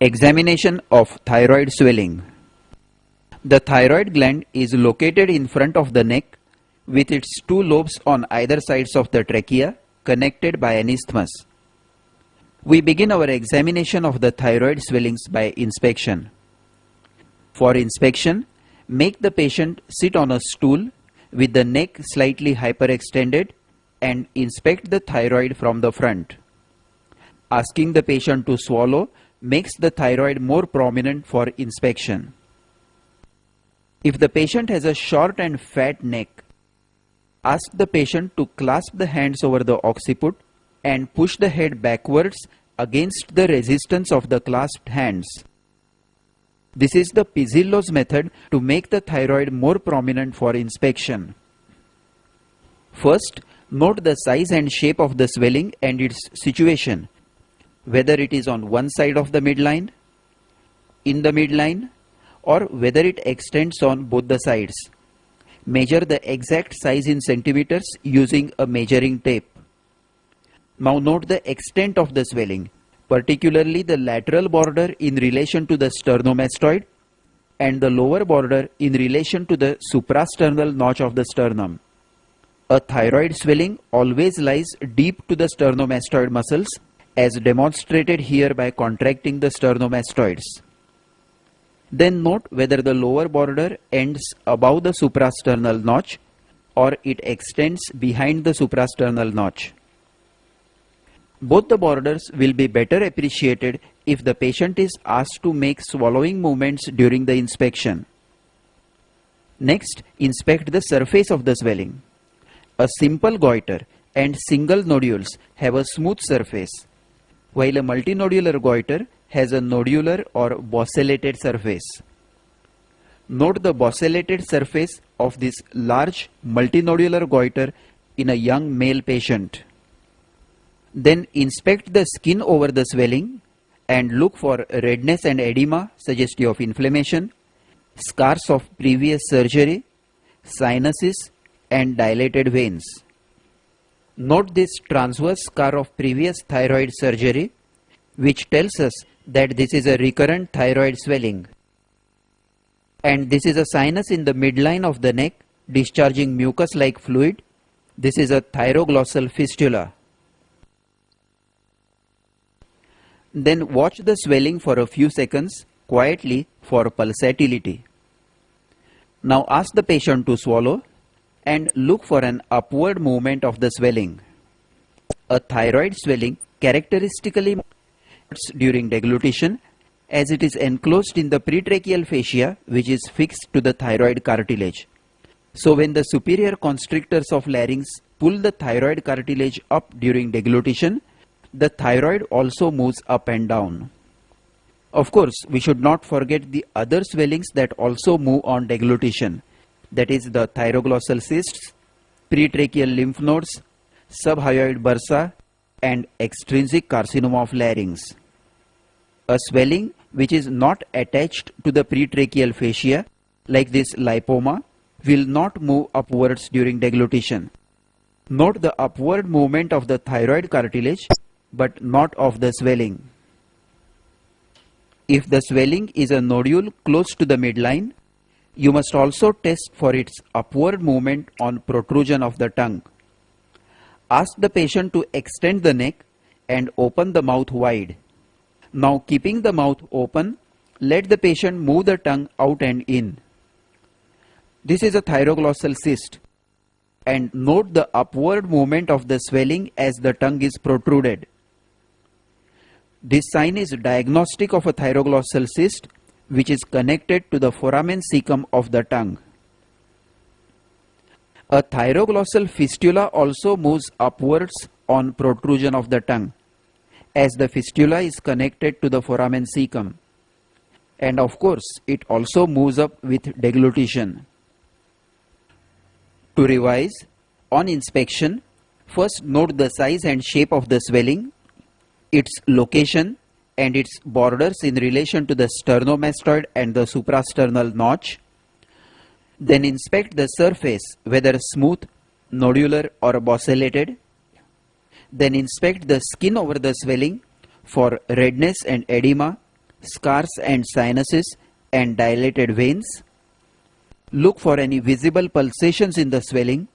Examination of thyroid swelling. The thyroid gland is located in front of the neck with its two lobes on either sides of the trachea connected by an isthmus. We begin our examination of the thyroid swellings by inspection. For inspection, make the patient sit on a stool with the neck slightly hyperextended and inspect the thyroid from the front. Asking the patient to swallow makes the thyroid more prominent for inspection. If the patient has a short and fat neck, ask the patient to clasp the hands over the occiput and push the head backwards against the resistance of the clasped hands. This is the Pizzillo's method to make the thyroid more prominent for inspection. First, note the size and shape of the swelling and its situation, whether it is on one side of the midline, in the midline, or whether it extends on both the sides. Measure the exact size in centimeters using a measuring tape. Now note the extent of the swelling, particularly the lateral border in relation to the sternomastoid and the lower border in relation to the suprasternal notch of the sternum. A thyroid swelling always lies deep to the sternomastoid muscles, as demonstrated here by contracting the sternomastoids. Then note whether the lower border ends above the suprasternal notch or it extends behind the suprasternal notch. Both the borders will be better appreciated if the patient is asked to make swallowing movements during the inspection. Next, inspect the surface of the swelling. A simple goiter and single nodules have a smooth surface, while a multinodular goiter has a nodular or bossellated surface. Note the bossellated surface of this large multinodular goiter in a young male patient. Then inspect the skin over the swelling and look for redness and edema suggestive of inflammation, scars of previous surgery, sinuses, and dilated veins. Note this transverse scar of previous thyroid surgery, which tells us that this is a recurrent thyroid swelling. And this is a sinus in the midline of the neck discharging mucus-like fluid. This is a thyroglossal fistula. Then watch the swelling for a few seconds quietly for pulsatility. Now ask the patient to swallow and look for an upward movement of the swelling. A thyroid swelling characteristically during deglutition, as it is enclosed in the pretracheal fascia, which is fixed to the thyroid cartilage. So when the superior constrictors of larynx pull the thyroid cartilage up during deglutition, the thyroid also moves up and down. Of course, we should not forget the other swellings that also move on deglutition, that is the thyroglossal cysts, pretracheal lymph nodes, subhyoid bursa, and extrinsic carcinoma of larynx. A swelling which is not attached to the pretracheal fascia, like this lipoma, will not move upwards during deglutition. Note the upward movement of the thyroid cartilage, but not of the swelling. If the swelling is a nodule close to the midline, you must also test for its upward movement on protrusion of the tongue. Ask the patient to extend the neck and open the mouth wide. Now, keeping the mouth open, let the patient move the tongue out and in. This is a thyroglossal cyst, and note the upward movement of the swelling as the tongue is protruded. This sign is diagnostic of a thyroglossal cyst which is connected to the foramen cecum of the tongue. A thyroglossal fistula also moves upwards on protrusion of the tongue, as the fistula is connected to the foramen cecum. And of course, it also moves up with deglutition. To revise, on inspection, first note the size and shape of the swelling, its location and its borders in relation to the sternomastoid and the suprasternal notch. Then inspect the surface, whether smooth, nodular or bossellated. Then inspect the skin over the swelling for redness and edema, scars and sinuses and dilated veins. Look for any visible pulsations in the swelling.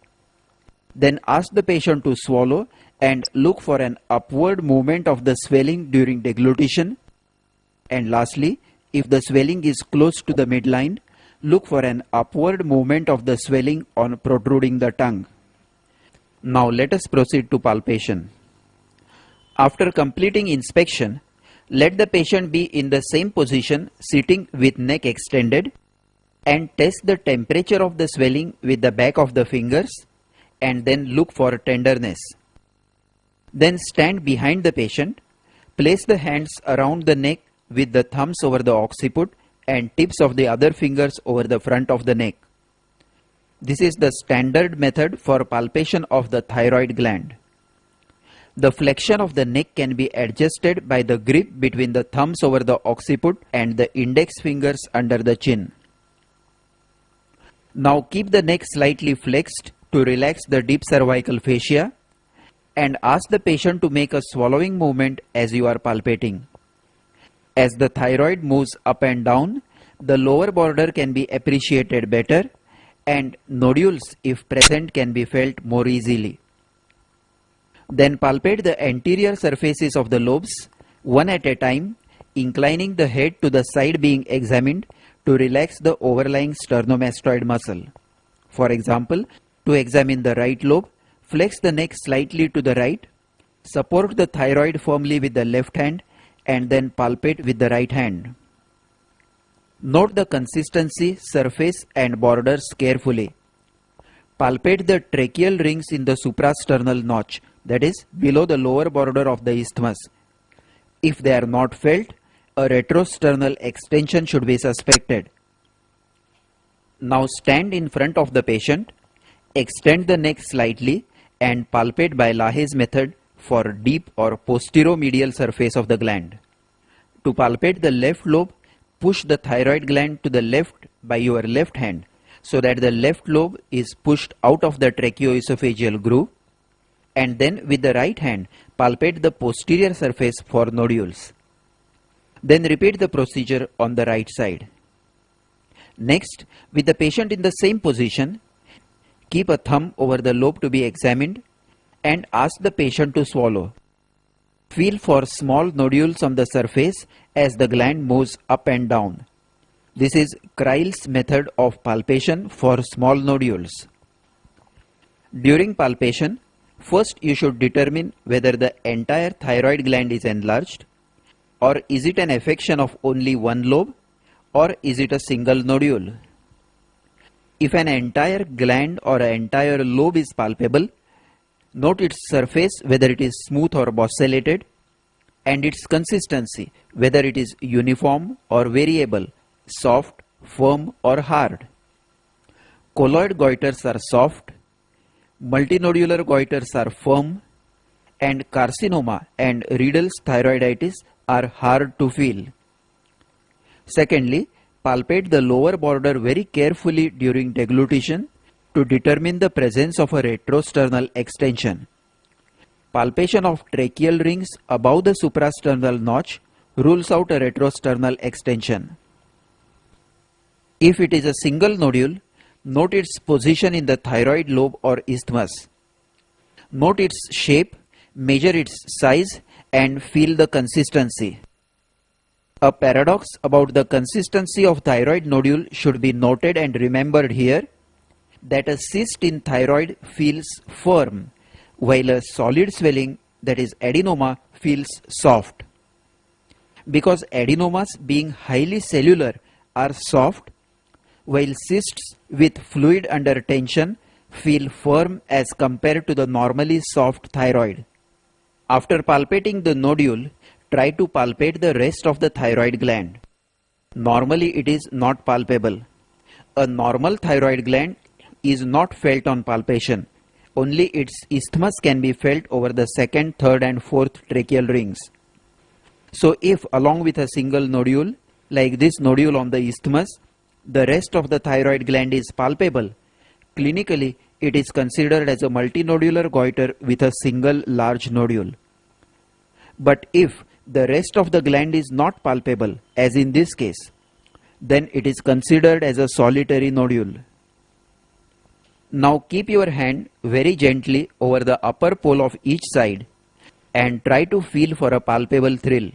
Then ask the patient to swallow and look for an upward movement of the swelling during deglutition. And lastly, if the swelling is close to the midline, look for an upward movement of the swelling on protruding the tongue. Now let us proceed to palpation. After completing inspection, let the patient be in the same position sitting with neck extended and test the temperature of the swelling with the back of the fingers and then look for tenderness. Then stand behind the patient, place the hands around the neck with the thumbs over the occiput and tips of the other fingers over the front of the neck. This is the standard method for palpation of the thyroid gland. The flexion of the neck can be adjusted by the grip between the thumbs over the occiput and the index fingers under the chin. Now keep the neck slightly flexed to relax the deep cervical fascia and ask the patient to make a swallowing movement as you are palpating. As the thyroid moves up and down, the lower border can be appreciated better and nodules, if present, can be felt more easily. Then palpate the anterior surfaces of the lobes one at a time, inclining the head to the side being examined to relax the overlying sternomastoid muscle. For example, to examine the right lobe, flex the neck slightly to the right, support the thyroid firmly with the left hand and then palpate with the right hand. Note the consistency, surface and borders carefully. Palpate the tracheal rings in the suprasternal notch, that is below the lower border of the isthmus. If they are not felt, a retrosternal extension should be suspected. Now stand in front of the patient, extend the neck slightly and palpate by Lahaye's method for deep or posteromedial surface of the gland. To palpate the left lobe, push the thyroid gland to the left by your left hand so that the left lobe is pushed out of the tracheoesophageal groove, and then with the right hand palpate the posterior surface for nodules. Then repeat the procedure on the right side. Next, with the patient in the same position, keep a thumb over the lobe to be examined and ask the patient to swallow. Feel for small nodules on the surface as the gland moves up and down. This is Kreil's method of palpation for small nodules. During palpation, first you should determine whether the entire thyroid gland is enlarged, or is it an affection of only one lobe, or is it a single nodule. If an entire gland or an entire lobe is palpable, note its surface whether it is smooth or bossellated, and its consistency whether it is uniform or variable, soft, firm or hard. Colloid goiters are soft, multinodular goiters are firm, and carcinoma and Riedel's thyroiditis are hard to feel. Secondly, palpate the lower border very carefully during deglutition to determine the presence of a retrosternal extension. Palpation of tracheal rings above the suprasternal notch rules out a retrosternal extension. If it is a single nodule, note its position in the thyroid lobe or isthmus. Note its shape, measure its size and feel the consistency. A paradox about the consistency of thyroid nodule should be noted and remembered here, that a cyst in thyroid feels firm, while a solid swelling, that is adenoma, feels soft. Because adenomas being highly cellular are soft, while cysts with fluid under tension feel firm as compared to the normally soft thyroid. After palpating the nodule, try to palpate the rest of the thyroid gland. Normally it is not palpable. A normal thyroid gland is not felt on palpation. Only its isthmus can be felt over the second, third and fourth tracheal rings. So if along with a single nodule, like this nodule on the isthmus, the rest of the thyroid gland is palpable, clinically it is considered as a multinodular goiter with a single large nodule. But if the rest of the gland is not palpable, as in this case, then it is considered as a solitary nodule. Now keep your hand very gently over the upper pole of each side and try to feel for a palpable thrill.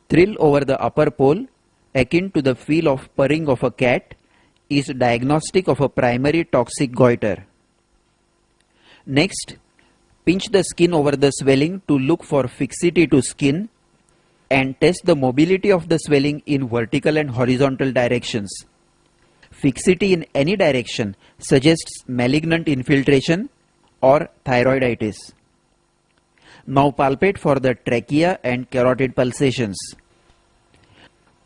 Thrill over the upper pole, akin to the feel of purring of a cat, is diagnostic of a primary toxic goiter. Next, pinch the skin over the swelling to look for fixity to skin and test the mobility of the swelling in vertical and horizontal directions. Fixity in any direction suggests malignant infiltration or thyroiditis. Now palpate for the trachea and carotid pulsations.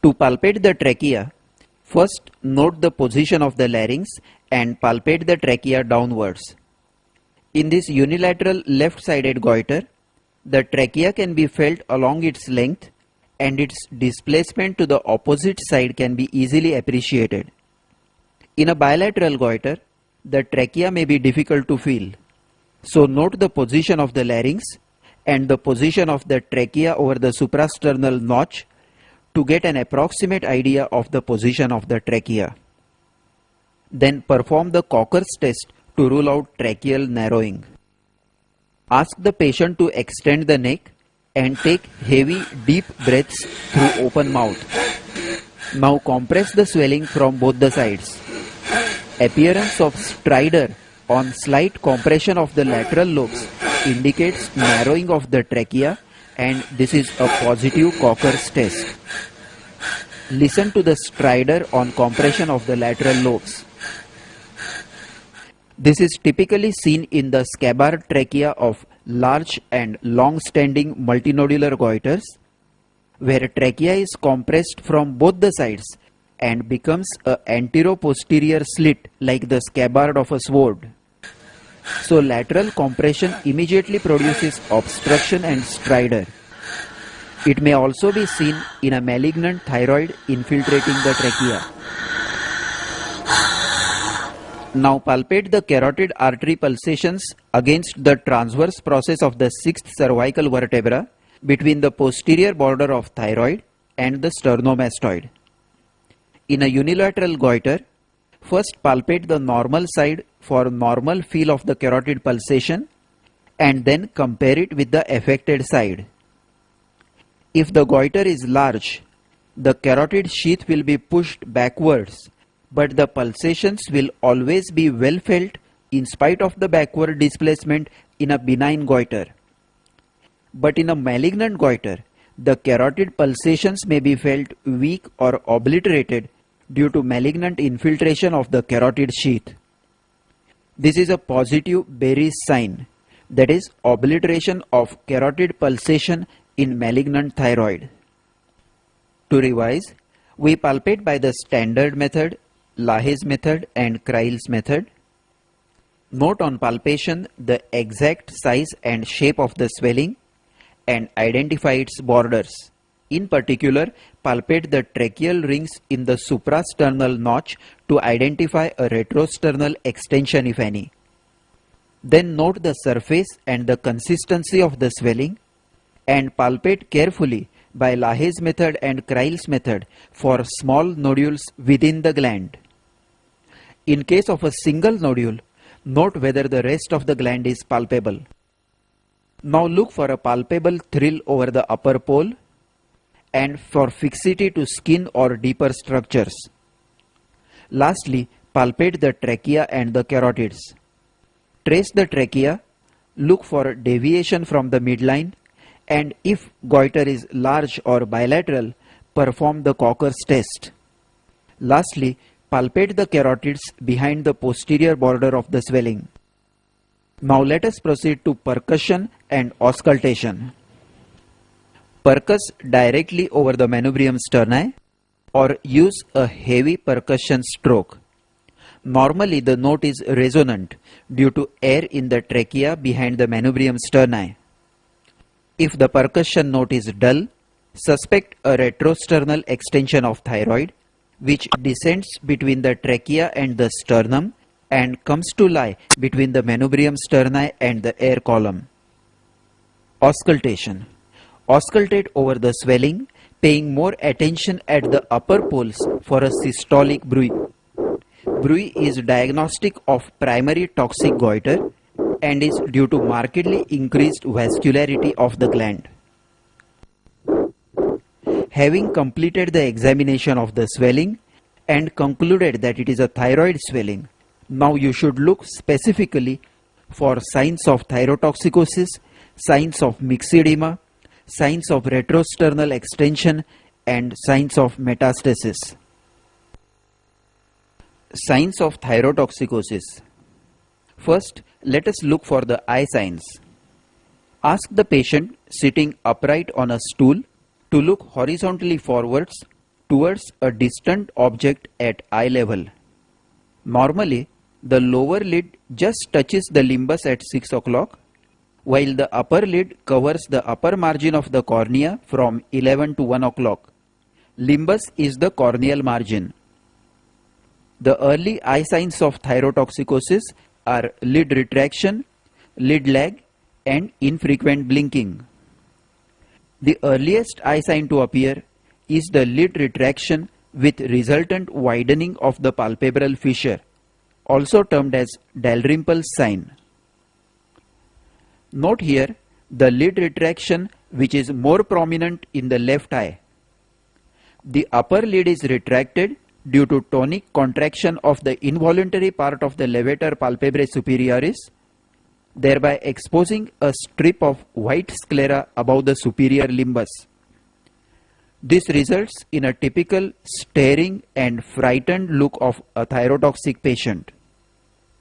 To palpate the trachea, first note the position of the larynx and palpate the trachea downwards. In this unilateral left-sided goiter, the trachea can be felt along its length and its displacement to the opposite side can be easily appreciated. In a bilateral goiter, the trachea may be difficult to feel. So note the position of the larynx and the position of the trachea over the suprasternal notch to get an approximate idea of the position of the trachea. Then perform the Cocker's test to rule out tracheal narrowing. Ask the patient to extend the neck and take heavy, deep breaths through open mouth. Now compress the swelling from both the sides. Appearance of stridor on slight compression of the lateral lobes indicates narrowing of the trachea, and this is a positive Cocker's test. Listen to the stridor on compression of the lateral lobes. This is typically seen in the scabbard trachea of large and long-standing multinodular goiters, where trachea is compressed from both the sides and becomes an antero-posterior slit like the scabbard of a sword. So lateral compression immediately produces obstruction and stridor. It may also be seen in a malignant thyroid infiltrating the trachea. Now palpate the carotid artery pulsations against the transverse process of the sixth cervical vertebra between the posterior border of thyroid and the sternomastoid. In a unilateral goiter, first palpate the normal side for normal feel of the carotid pulsation and then compare it with the affected side. If the goiter is large, the carotid sheath will be pushed backwards, but the pulsations will always be well felt in spite of the backward displacement in a benign goiter. But in a malignant goiter, the carotid pulsations may be felt weak or obliterated due to malignant infiltration of the carotid sheath. This is a positive Berry's sign, that is, obliteration of carotid pulsation in malignant thyroid. To revise, we palpate by the standard method, Lahaye's method and Kreil's method. Note on palpation the exact size and shape of the swelling and identify its borders. In particular, palpate the tracheal rings in the suprasternal notch to identify a retrosternal extension if any. Then note the surface and the consistency of the swelling and palpate carefully by Lahaye's method and Kreil's method for small nodules within the gland. In case of a single nodule, note whether the rest of the gland is palpable. Now look for a palpable thrill over the upper pole and for fixity to skin or deeper structures. Lastly, palpate the trachea and the carotids. Trace the trachea, look for deviation from the midline, and if goiter is large or bilateral, perform the Cocker's test. Lastly, palpate the carotids behind the posterior border of the swelling. Now let us proceed to percussion and auscultation. Percuss directly over the manubrium sterni or use a heavy percussion stroke. Normally the note is resonant due to air in the trachea behind the manubrium sterni. If the percussion note is dull, suspect a retrosternal extension of thyroid which descends between the trachea and the sternum and comes to lie between the manubrium sterni and the air column. Auscultation. Auscultate over the swelling, paying more attention at the upper poles for a systolic bruit. Bruit is diagnostic of primary toxic goiter and is due to markedly increased vascularity of the gland. Having completed the examination of the swelling and concluded that it is a thyroid swelling, now you should look specifically for signs of thyrotoxicosis, signs of myxedema, signs of retrosternal extension, and signs of metastasis. Signs of thyrotoxicosis. First, let us look for the eye signs. Ask the patient sitting upright on a stool to look horizontally forwards towards a distant object at eye level. Normally, the lower lid just touches the limbus at 6 o'clock, while the upper lid covers the upper margin of the cornea from 11 to 1 o'clock. Limbus is the corneal margin. The early eye signs of thyrotoxicosis are lid retraction, lid lag, and infrequent blinking. The earliest eye sign to appear is the lid retraction with resultant widening of the palpebral fissure, also termed as Dalrymple's sign. Note here the lid retraction which is more prominent in the left eye. The upper lid is retracted due to tonic contraction of the involuntary part of the levator palpebrae superioris, thereby exposing a strip of white sclera above the superior limbus. This results in a typical staring and frightened look of a thyrotoxic patient.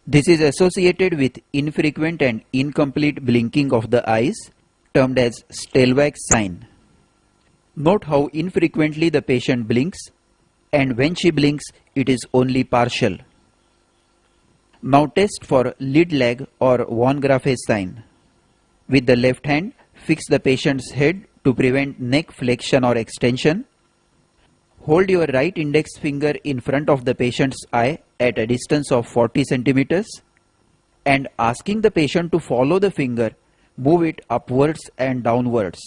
This is associated with infrequent and incomplete blinking of the eyes, termed as Stelzach's sign. Note how infrequently the patient blinks, and when she blinks, it is only partial. Now test for lid lag or von Graff's sign. With the left hand, fix the patient's head to prevent neck flexion or extension. Hold your right index finger in front of the patient's eye at a distance of 40 centimeters and asking the patient to follow the finger, move it upwards and downwards.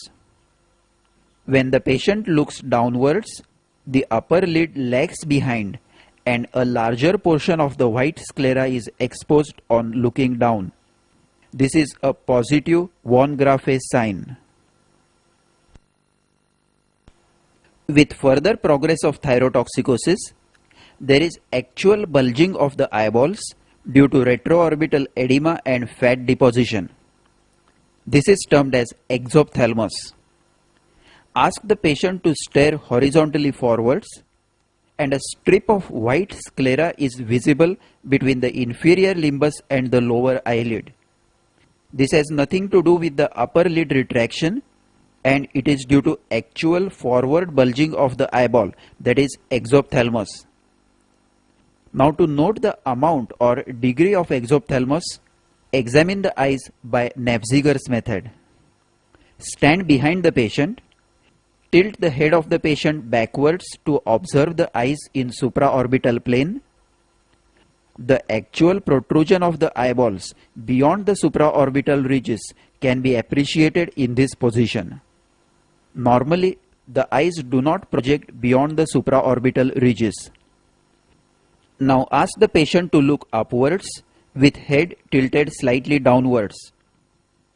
When the patient looks downwards, the upper lid lags behind and a larger portion of the white sclera is exposed on looking down. This is a positive von Graff's sign. With further progress of thyrotoxicosis, there is actual bulging of the eyeballs due to retroorbital edema and fat deposition. This is termed as exophthalmos. Ask the patient to stare horizontally forwards, and a strip of white sclera is visible between the inferior limbus and the lower eyelid. This has nothing to do with the upper lid retraction, and it is due to actual forward bulging of the eyeball, that is exophthalmos. Now to note the amount or degree of exophthalmos, examine the eyes by Nafziger's method. Stand behind the patient, tilt the head of the patient backwards to observe the eyes in supraorbital plane. The actual protrusion of the eyeballs beyond the supraorbital ridges can be appreciated in this position. Normally, the eyes do not project beyond the supraorbital ridges. Now ask the patient to look upwards with head tilted slightly downwards.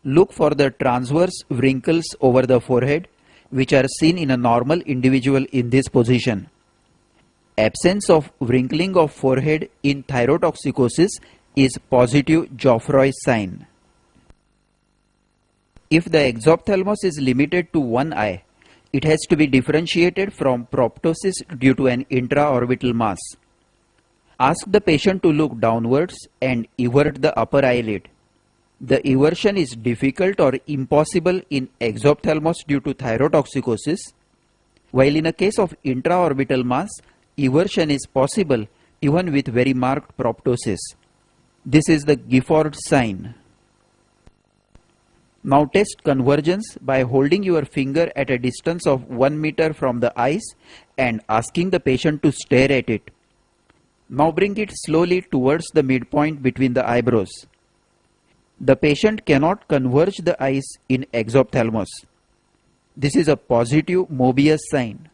Look for the transverse wrinkles over the forehead which are seen in a normal individual in this position. Absence of wrinkling of forehead in thyrotoxicosis is positive Geoffroy's sign. If the exophthalmos is limited to one eye, it has to be differentiated from proptosis due to an intraorbital mass. Ask the patient to look downwards and evert the upper eyelid. The eversion is difficult or impossible in exophthalmos due to thyrotoxicosis, while in a case of intraorbital mass, eversion is possible even with very marked proptosis. This is the Gifford sign. Now test convergence by holding your finger at a distance of 1 meter from the eyes and asking the patient to stare at it. Now bring it slowly towards the midpoint between the eyebrows. The patient cannot converge the eyes in exophthalmos. This is a positive Mobius sign.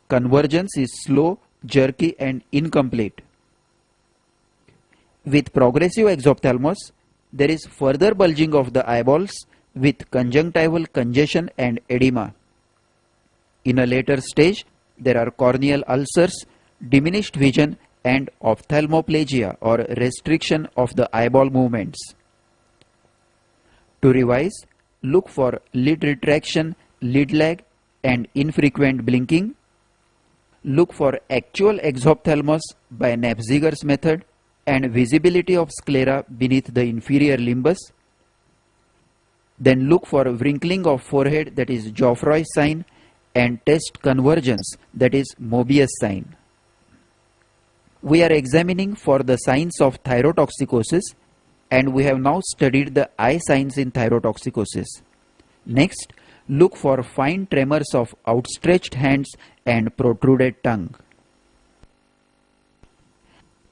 Convergence is slow, jerky and incomplete. With progressive exophthalmos, there is further bulging of the eyeballs with conjunctival congestion and edema. In a later stage, there are corneal ulcers, diminished vision and ophthalmoplegia or restriction of the eyeball movements. To revise, look for lid retraction, lid lag and infrequent blinking. Look for actual exophthalmos by Nabziger's method and visibility of sclera beneath the inferior limbus. Then look for wrinkling of forehead, that is Geoffroy sign, and test convergence, that is Mobius sign. We are examining for the signs of thyrotoxicosis, and we have now studied the eye signs in thyrotoxicosis. Next, look for fine tremors of outstretched hands and protruded tongue.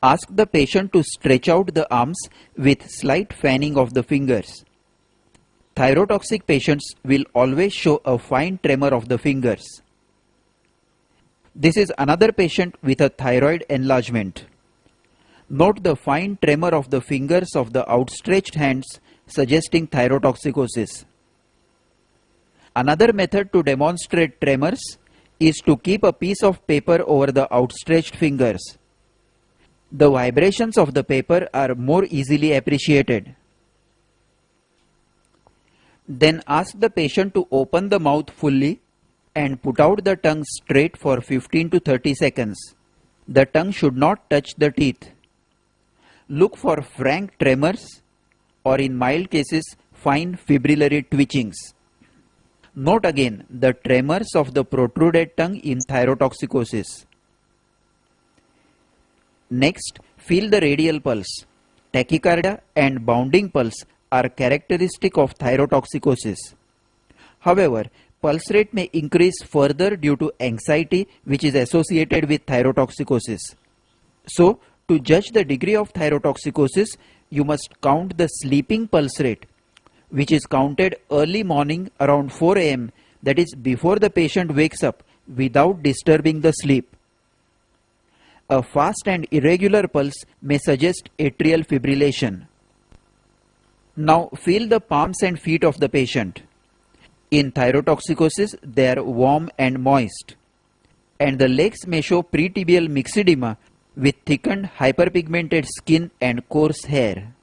Ask the patient to stretch out the arms with slight fanning of the fingers. Thyrotoxic patients will always show a fine tremor of the fingers. This is another patient with a thyroid enlargement. Note the fine tremor of the fingers of the outstretched hands, suggesting thyrotoxicosis. Another method to demonstrate tremors is to keep a piece of paper over the outstretched fingers. The vibrations of the paper are more easily appreciated. Then ask the patient to open the mouth fully and put out the tongue straight for 15 to 30 seconds. The tongue should not touch the teeth. Look for frank tremors or in mild cases fine fibrillary twitchings. Note again the tremors of the protruded tongue in thyrotoxicosis. Next, feel the radial pulse. Tachycardia and bounding pulse are characteristic of thyrotoxicosis. However, pulse rate may increase further due to anxiety which is associated with thyrotoxicosis. So, to judge the degree of thyrotoxicosis, you must count the sleeping pulse rate, which is counted early morning around 4 am, that is before the patient wakes up, without disturbing the sleep. A fast and irregular pulse may suggest atrial fibrillation. Now feel the palms and feet of the patient. In thyrotoxicosis, they are warm and moist, and the legs may show pretibial myxedema with thickened hyperpigmented skin and coarse hair.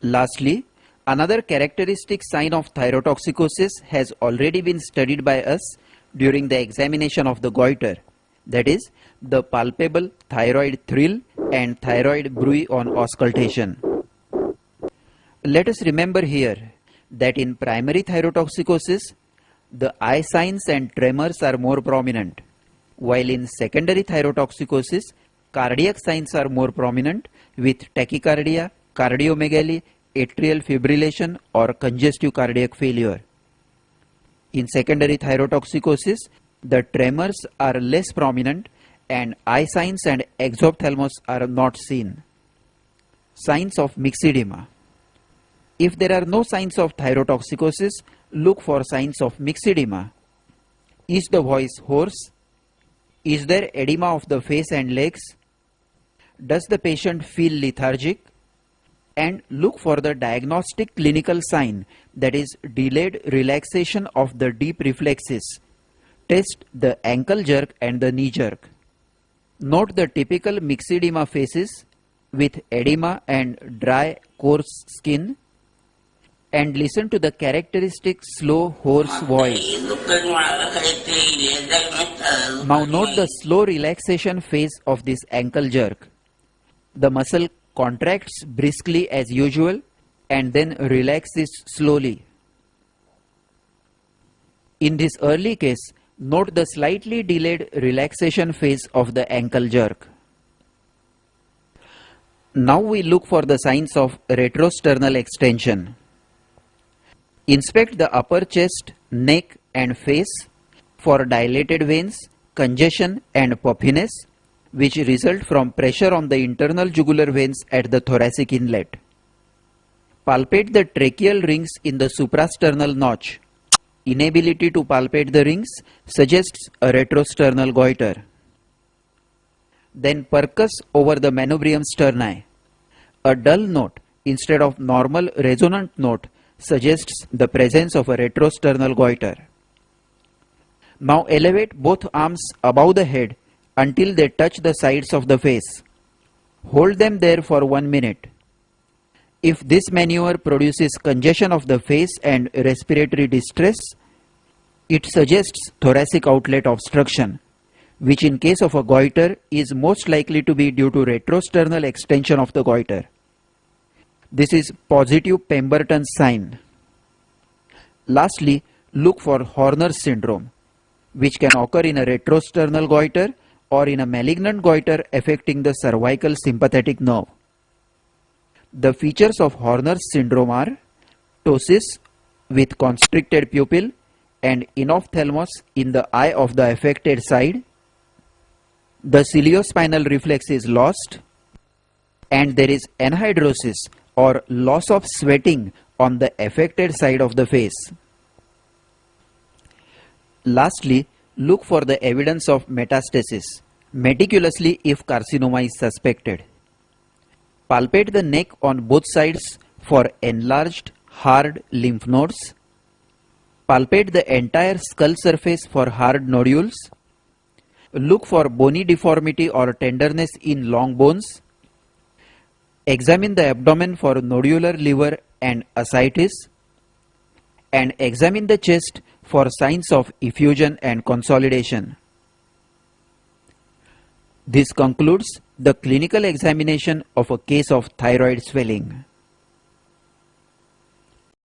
Lastly, another characteristic sign of thyrotoxicosis has already been studied by us during the examination of the goiter, that is, the palpable thyroid thrill and thyroid bruit on auscultation. Let us remember here that in primary thyrotoxicosis, the eye signs and tremors are more prominent, while in secondary thyrotoxicosis, cardiac signs are more prominent with tachycardia, cardiomegaly, atrial fibrillation or congestive cardiac failure. In secondary thyrotoxicosis, the tremors are less prominent and eye signs and exophthalmos are not seen. Signs of myxedema. If there are no signs of thyrotoxicosis, look for signs of myxedema. Is the voice hoarse? Is there edema of the face and legs? Does the patient feel lethargic? And look for the diagnostic clinical sign, that is delayed relaxation of the deep reflexes. Test the ankle jerk and the knee jerk. Note the typical myxedema faces with edema and dry, coarse skin, and listen to the characteristic slow, hoarse voice. Now note the slow relaxation phase of this ankle jerk. The muscle contracts briskly as usual and then relaxes slowly. In this early case, note the slightly delayed relaxation phase of the ankle jerk. Now we look for the signs of retrosternal extension. Inspect the upper chest, neck and face for dilated veins, congestion and puffiness, which result from pressure on the internal jugular veins at the thoracic inlet. Palpate the tracheal rings in the suprasternal notch. inability to palpate the rings suggests a retrosternal goiter. Then percus over the manubrium sterni. A dull note instead of normal resonant note suggests the presence of a retrosternal goiter. Now elevate both arms above the head until they touch the sides of the face. Hold them there for 1 minute. If this maneuver produces congestion of the face and respiratory distress, it suggests thoracic outlet obstruction, which in case of a goiter is most likely to be due to retrosternal extension of the goiter. This is positive Pemberton sign. Lastly, look for Horner's syndrome, which can occur in a retrosternal goiter or in a malignant goiter affecting the cervical sympathetic nerve. The features of Horner's syndrome are ptosis with constricted pupil and enophthalmos in the eye of the affected side. The ciliospinal reflex is lost and there is anhidrosis or loss of sweating on the affected side of the face. Lastly, look for the evidence of metastasis meticulously if carcinoma is suspected. Palpate the neck on both sides for enlarged, hard lymph nodes. Palpate the entire skull surface for hard nodules. Look for bony deformity or tenderness in long bones. Examine the abdomen for nodular liver and ascites. And examine the chest for signs of effusion and consolidation. This concludes the clinical examination of a case of thyroid swelling.